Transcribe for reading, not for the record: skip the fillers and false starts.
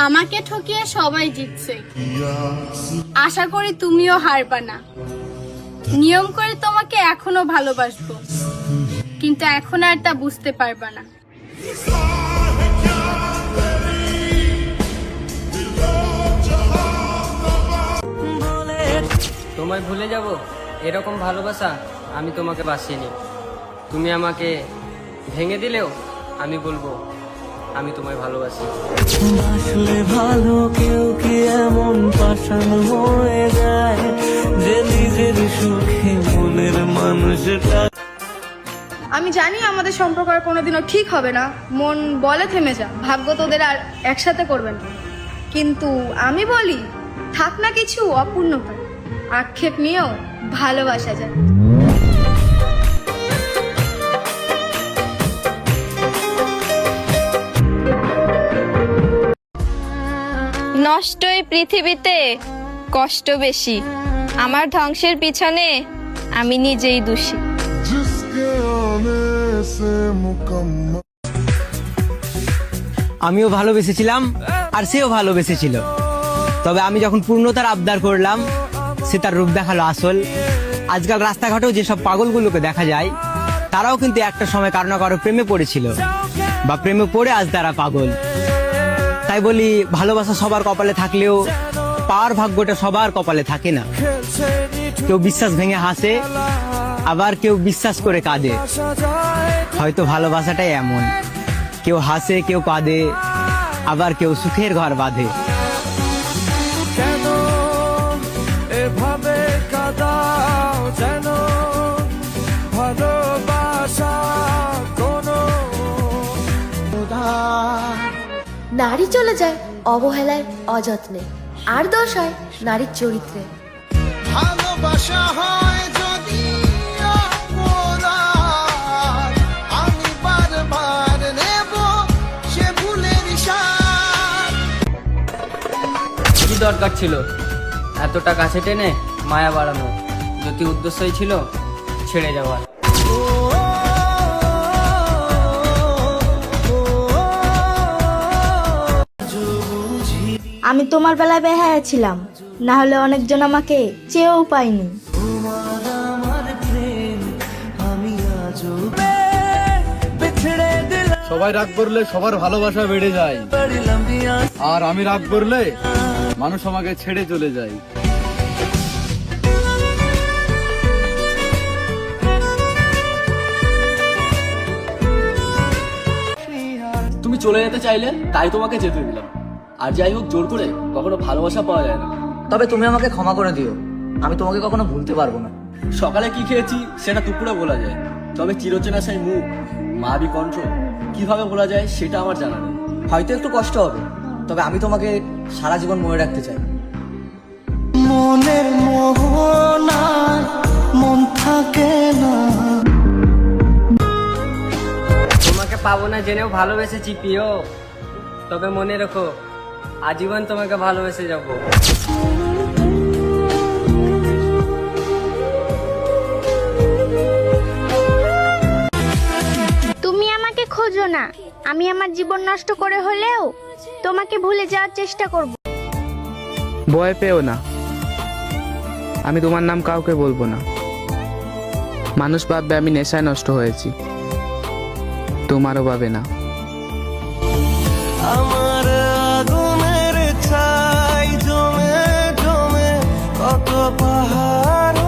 আমাকে ঠকিয়ে সবাই জিতছে, আশা করি তুমিও হারবা না। নিয়ম করে তোমাকে এখনো ভালোবাসবো, কিন্তু এখন আর তা বুঝতে পারবা না। তোমায় ভুলে যাব এরকম ভালোবাসা আমি তোমাকে বাসিনি। তুমি আমাকে ভেঙে দিলেও আমি বলবো আমি তোমায় ভালোবাসি। আসলে ভালো কেউ কি এমন পাষাণ হয়ে যায় যে নিজের সুখে মনের মানুষটা। আমি জানি আমাদের সম্পর্ক আর কোনোদিনও ঠিক হবে না, মন বলে থেমে যা, ভাগ্য তোদের আর একসাথে করবেন না। কিন্তু আমি বলি থাক না কিছু অপূর্ণতা, আক্ষেপ নিয়েও ভালোবাসা যায়। নষ্ট এই পৃথিবীতে কষ্ট বেশি, আমার ধ্বংসের পিছনে আমি নিজেই দোষী। আমিও ভালোবেসেছিলাম আর সেও ভালোবেসেছিল, তবে আমি যখন পূর্ণতার আবদার করলাম সে তার রূপ দেখালো আসল। আজকাল রাস্তাঘাটেও যেসব পাগলগুলোকে দেখা যায় তারাও কিন্তু একটা সময় কারো না কারো প্রেমে পড়েছিল বা প্রেমে পড়ে আজ তারা পাগল। তাই বলি ভালোবাসা সবার কপালে থাকলেও পাওয়ার ভাগ্যটা সবার কপালে থাকে না। কেউ বিশ্বাস ভেঙে হাসে, আবার কেউ বিশ্বাস করে কাঁদে। হয়তো ভালোবাসাটাই এমন, কেউ হাসে কেউ কাঁদে, আবার কেউ সুখের ঘর বাঁধে। কেন এভাবে কাঁদাও যেন ভালোবাসা কোনো নারী চলে যায় অবহেলায় অযত্নে, আর দোষ হয় নারীর চরিত্রে। ভালোবাসা হয় যদি অপরাধ, আমি বারবার নেব সে ভুলের স্বাদ। কি দরকার ছিল এতটা কাছে টেনে মায়া বাড়ানো, যদি উদ্দেশ্যই ছিল ছেড়ে যাওয়ার। আমি তোমার বেলায় বেহায়া ছিলাম, না হলে অনেকজন আমাকে চেয়েও পাইনি। সবাই রাগ করলে সবার ভালোবাসা বেড়ে যায়, আর আমি রাগ করলে মানুষ আমাকে ছেড়ে চলে যায়। তুমি চলে যেতে চাইলে তাই তোমাকে যেতে দিলাম, আর যাই হোক জোর করে কখনো ভালোবাসা পাওয়া যায় না। তবে তুমি আমাকে ক্ষমা করে দিও, আমি তোমাকে কখনো ভুলতে পারবো না। সকালে কি খেয়েছি সেটা দুপুরে বলা যায়, তবে চিরচেনা সেই মুখ, মায়াবী কণ্ঠ কিভাবে বলা যায় সেটা আমার জানা নেই। হয়তো একটু কষ্ট হবে, তবে আমি তোমাকে সারা জীবন মনে রাখতে চাই। মনের মোহনায় মন থাকে না। তোমাকে পাবো না জেনেও ভালোবেসেছি প্রিয়, তবে মনে রেখো আজীবন তোমাকে ভালোবেসে যাবো। তুমি আমাকে খোঁজো না, আমি আমার জীবন নষ্ট করে হলেও তোমাকে ভুলে যাওয়ার চেষ্টা করব। ভয় পেও না, আমি তোমার নাম কাউকে বলবো না। মানুষ ভাববে আমি নেশায় নষ্ট হয়েছি, তোমারও ভাবে না। আমার আগুনের ছাই জমে জমে কত পাহাড়